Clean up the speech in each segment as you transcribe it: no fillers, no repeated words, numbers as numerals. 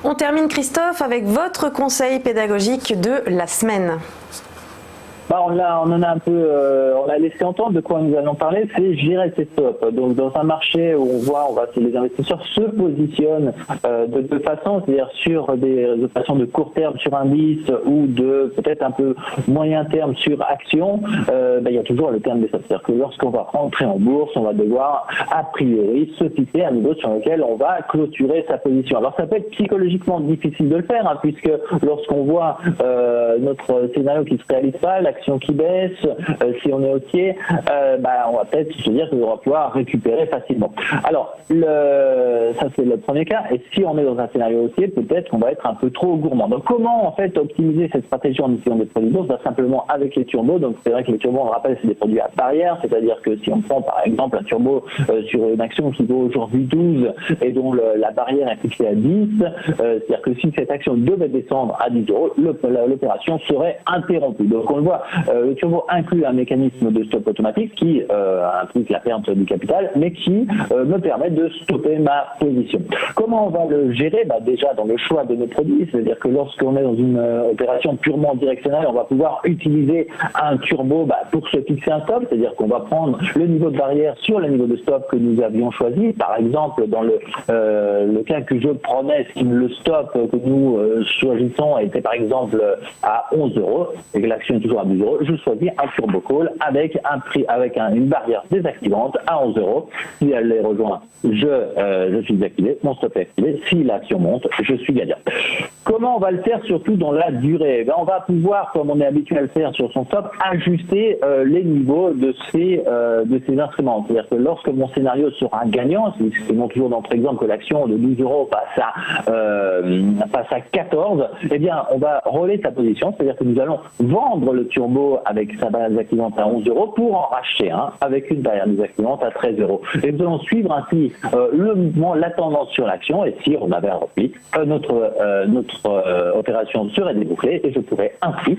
On termine, Christophe, avec votre conseil pédagogique de la semaine. On en a un peu, on a laissé entendre de quoi nous allons parler, c'est gérer ses stops. Donc dans un marché où on voit les investisseurs se positionnent de deux façons, c'est-à-dire sur des opérations de court terme sur indice ou de peut-être un peu moyen terme sur action, il y a toujours le terme des stops. C'est-à-dire que lorsqu'on va rentrer en bourse, on va devoir a priori se fixer un niveau sur lequel on va clôturer sa position. Alors ça peut être psychologiquement difficile de le faire, puisque lorsqu'on voit notre scénario qui se réalise pas, l'action qui baisse, si on est haussier, on va peut-être se dire qu'on va pouvoir récupérer facilement. Alors, ça c'est le premier cas. Et si on est dans un scénario haussier, peut-être qu'on va être un peu trop gourmand. Donc, comment en fait optimiser cette stratégie en utilisant des produits bourse? Simplement avec les turbos. Donc, c'est vrai que les turbos, on le rappelle, c'est des produits à barrière, c'est-à-dire que si on prend par exemple un turbo sur une action qui vaut aujourd'hui 12 et dont la barrière est fixée à 10, c'est-à-dire que si cette action devait descendre à 10 euros, l'opération serait interrompue. Donc, on le voit. Le turbo inclut un mécanisme de stop automatique qui implique la perte du capital, mais qui me permet de stopper ma position. Comment on va le gérer? Déjà dans le choix de nos produits, c'est-à-dire que lorsqu'on est dans une opération purement directionnelle, on va pouvoir utiliser un turbo pour se fixer un stop, c'est-à-dire qu'on va prendre le niveau de barrière sur le niveau de stop que nous avions choisi. Par exemple, dans le cas que je prenais, si le stop que nous choisissons était par exemple à 11 euros et que l'action est toujours à 10 euros, je choisis un turbo call avec une barrière désactivante à 11 euros. Si elle les rejoint, je suis désactivé, mon stop est activé. Si l'action monte, je suis gagnant. Comment on va le faire surtout dans la durée? On va pouvoir, comme on est habitué à le faire sur son stop, ajuster les niveaux de ces instruments. C'est-à-dire que lorsque mon scénario sera gagnant, c'est toujours dans notre exemple que l'action de 12 euros passe à 14, on va relayer sa position, c'est-à-dire que nous allons vendre le turbo avec sa barrière désactivante à 11 euros pour en racheter un avec une barrière désactivante à 13 euros. Et nous allons suivre ainsi le mouvement, la tendance sur l'action, et si on avait un repli, notre opération serait débouclée et je pourrais ainsi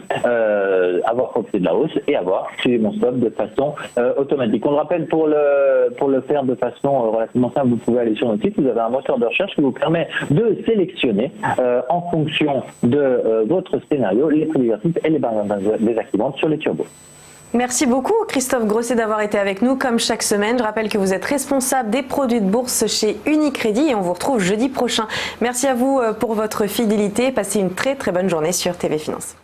avoir profité de la hausse et avoir suivi mon stop de façon automatique. On le rappelle, pour le faire de façon relativement simple, vous pouvez aller sur notre site, vous avez un moteur de recherche qui vous permet de sélectionner en fonction de votre scénario les prix exercices et les barrières désactivantes sur les turbos. Merci beaucoup Christophe Grosset d'avoir été avec nous comme chaque semaine. Je rappelle que vous êtes responsable des produits de bourse chez Unicredit et on vous retrouve jeudi prochain. Merci à vous pour votre fidélité. Passez une très très bonne journée sur TV Finance.